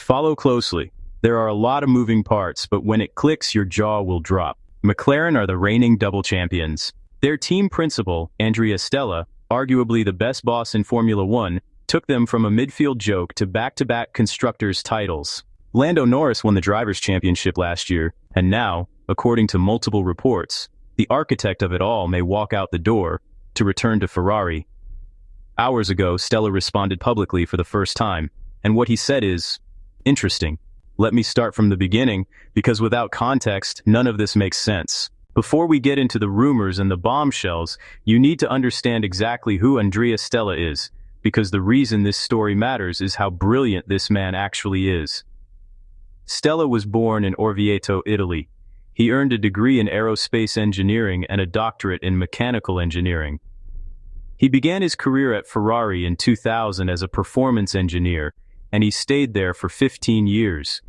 Follow closely. There are a lot of moving parts, but when it clicks, your jaw will drop. McLaren are the reigning double champions. Their team principal, Andrea Stella, arguably the best boss in Formula One, took them from a midfield joke to back-to-back constructors' titles. Lando Norris won the Drivers' Championship last year, and now, according to multiple reports, the architect of it all may walk out the door to return to Ferrari. Hours ago, Stella responded publicly for the first time, and what he said is interesting. Let me start from the beginning, because without context, none of this makes sense. Before we get into the rumors and the bombshells, you need to understand exactly who Andrea Stella is, because the reason this story matters is how brilliant this man actually is. Stella was born in Orvieto, Italy. He earned a degree in aerospace engineering and a doctorate in mechanical engineering. He began his career at Ferrari in 2000 as a performance engineer, and he stayed there for 15 years.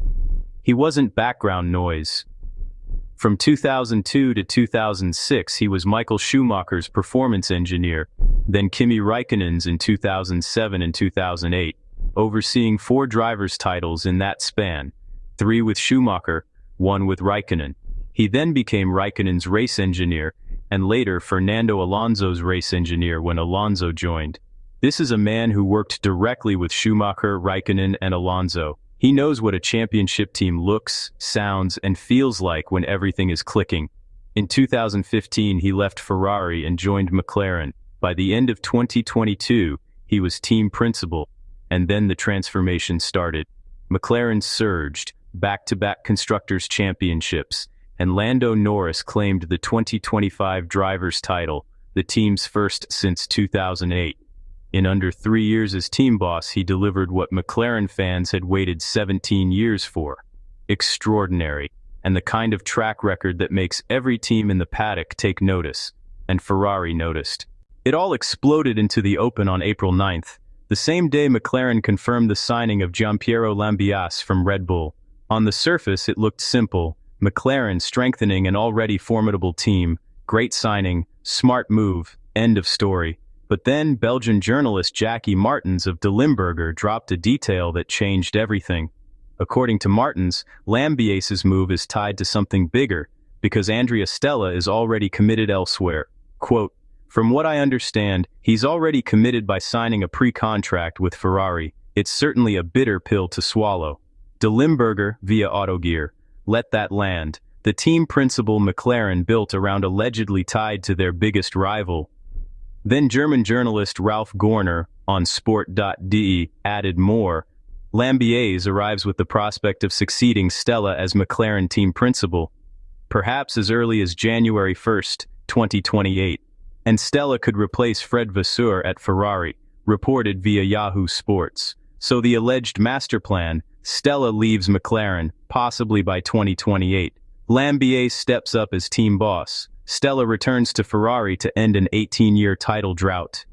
He wasn't background noise. From 2002 to 2006, he was Michael Schumacher's performance engineer, then Kimi Räikkönen's in 2007 and 2008, overseeing 4 drivers' titles in that span, 3 with Schumacher, 1 with Räikkönen. He then became Räikkönen's race engineer, and later Fernando Alonso's race engineer when Alonso joined. This is a man who worked directly with Schumacher, Räikkönen, and Alonso. He knows what a championship team looks, sounds, and feels like when everything is clicking. In 2015, he left Ferrari and joined McLaren. By the end of 2022, he was team principal, and then the transformation started. McLaren surged, back-to-back Constructors Championships, and Lando Norris claimed the 2025 Drivers' title, the team's first since 2008. In under 3 years as team boss, he delivered what McLaren fans had waited 17 years for. Extraordinary, and the kind of track record that makes every team in the paddock take notice, and Ferrari noticed. It all exploded into the open on April 9th, the same day McLaren confirmed the signing of Gianpiero Lambiase from Red Bull. On the surface, it looked simple. McLaren strengthening an already formidable team, great signing, smart move, end of story. But then Belgian journalist Jackie Martens of De Limburger dropped a detail that changed everything. According to Martens, Lambiase's move is tied to something bigger, because Andrea Stella is already committed elsewhere. Quote, "From what I understand, he's already committed by signing a pre-contract with Ferrari. It's certainly a bitter pill to swallow." De Limburger, via Autogear, let that land. The team principal McLaren built around allegedly tied to their biggest rival. Then German journalist Ralf Görner, on Sport.de, added more. Lambiase arrives with the prospect of succeeding Stella as McLaren team principal, perhaps as early as January 1st, 2028. And Stella could replace Fred Vasseur at Ferrari, reported via Yahoo Sports. So the alleged master plan, Stella leaves McLaren, possibly by 2028. Lambiase steps up as team boss. Stella returns to Ferrari to end an 18-year title drought.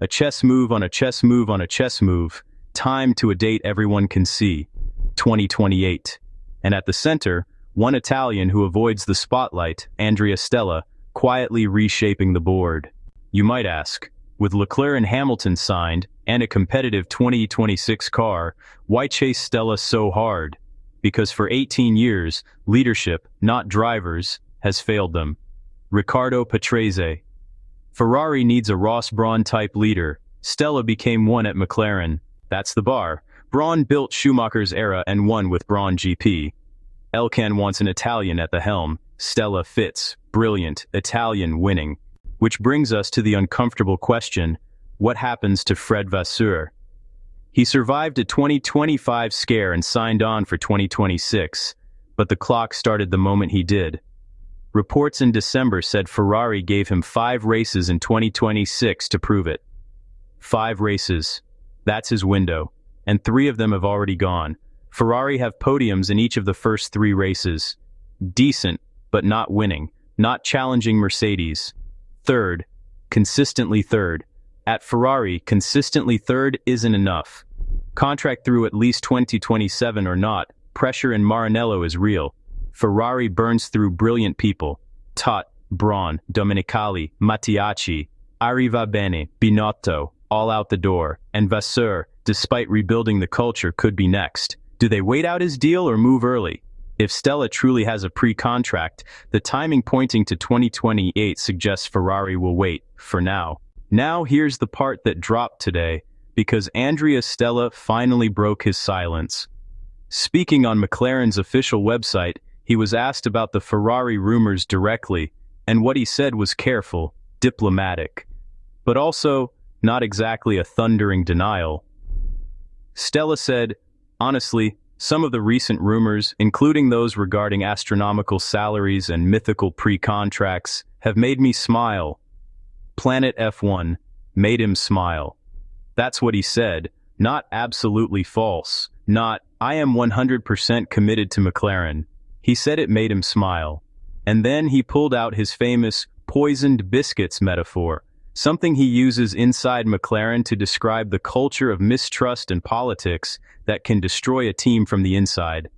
A chess move on a chess move on a chess move, timed to a date everyone can see, 2028. And at the center, one Italian who avoids the spotlight, Andrea Stella, quietly reshaping the board. You might ask, with Leclerc and Hamilton signed, and a competitive 2026 car, why chase Stella so hard? Because for 18 years, leadership, not drivers, has failed them. Riccardo Patrese. Ferrari needs a Ross Brawn-type leader. Stella became one at McLaren. That's the bar. Brawn built Schumacher's era and won with Brawn GP. Elkann wants an Italian at the helm. Stella fits. Brilliant. Italian winning. Which brings us to the uncomfortable question, what happens to Fred Vasseur? He survived a 2025 scare and signed on for 2026, but the clock started the moment he did. Reports in December said Ferrari gave him 5 races in 2026 to prove it. 5 races. That's his window. And 3 of them have already gone. Ferrari have podiums in each of the first 3 races. Decent, but not winning. Not challenging Mercedes. Third. Consistently third. At Ferrari, consistently third isn't enough. Contract through at least 2027 or not, pressure in Maranello is real. Ferrari burns through brilliant people. Tot, Brawn, Domenicali, Mattiacci, Arrivabene, Binotto, all out the door, and Vasseur, despite rebuilding the culture, could be next. Do they wait out his deal or move early? If Stella truly has a pre-contract, the timing pointing to 2028 suggests Ferrari will wait, for now. Now here's the part that dropped today, because Andrea Stella finally broke his silence. Speaking on McLaren's official website, he was asked about the Ferrari rumors directly, and what he said was careful, diplomatic, but also not exactly a thundering denial. Stella said, "Honestly, some of the recent rumors, including those regarding astronomical salaries and mythical pre-contracts, have made me smile. Planet F1 made him smile." That's what he said, not absolutely false, not, "I am 100% committed to McLaren." He said it made him smile. And then he pulled out his famous poisoned biscuits metaphor, something he uses inside McLaren to describe the culture of mistrust and politics that can destroy a team from the inside.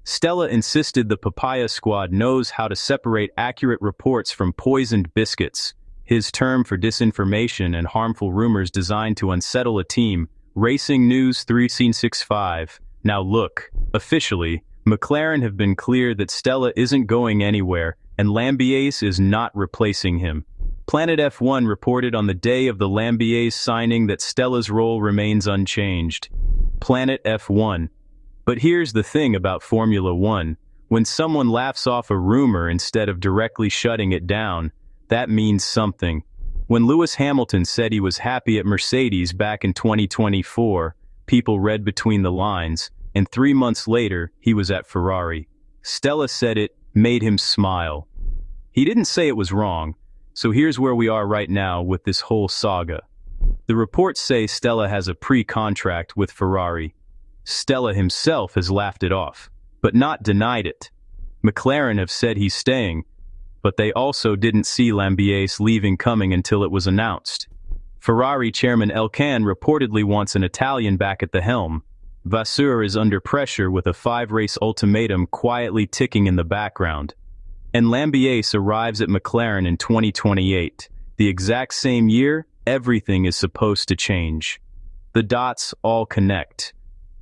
Stella insisted the Papaya Squad knows how to separate accurate reports from poisoned biscuits, his term for disinformation and harmful rumors designed to unsettle a team. Racing News 365. Now look, officially, McLaren have been clear that Stella isn't going anywhere, and Lambiase is not replacing him. Planet F1 reported on the day of the Lambiase signing that Stella's role remains unchanged. Planet F1. But here's the thing about Formula One. When someone laughs off a rumor instead of directly shutting it down, that means something. When Lewis Hamilton said he was happy at Mercedes back in 2024, people read between the lines, and 3 months later, he was at Ferrari. Stella said it made him smile. He didn't say it was wrong, so here's where we are right now with this whole saga. The reports say Stella has a pre-contract with Ferrari. Stella himself has laughed it off, but not denied it. McLaren have said he's staying, but they also didn't see Lambiase leaving coming until it was announced. Ferrari chairman Elkann reportedly wants an Italian back at the helm. Vasseur is under pressure with a 5-race ultimatum quietly ticking in the background. And Lambiase arrives at McLaren in 2028. The exact same year, everything is supposed to change. The dots all connect.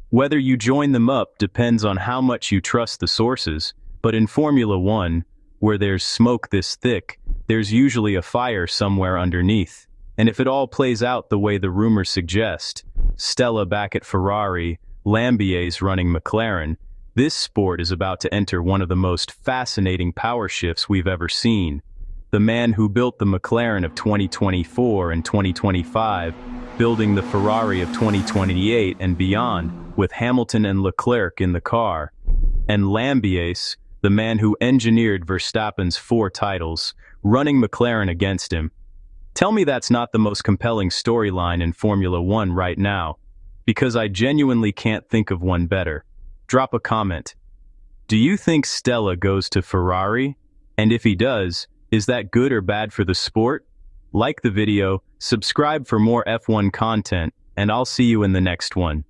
Whether you join them up depends on how much you trust the sources, but in Formula One, where there's smoke this thick, there's usually a fire somewhere underneath. And if it all plays out the way the rumors suggest, Stella back at Ferrari, Lambiase running McLaren, this sport is about to enter one of the most fascinating power shifts we've ever seen. The man who built the McLaren of 2024 and 2025, building the Ferrari of 2028 and beyond, with Hamilton and Leclerc in the car. And Lambiase, the man who engineered Verstappen's 4 titles, running McLaren against him. Tell me that's not the most compelling storyline in Formula One right now, because I genuinely can't think of one better. Drop a comment. Do you think Stella goes to Ferrari? And if he does, is that good or bad for the sport? Like the video, subscribe for more F1 content, and I'll see you in the next one.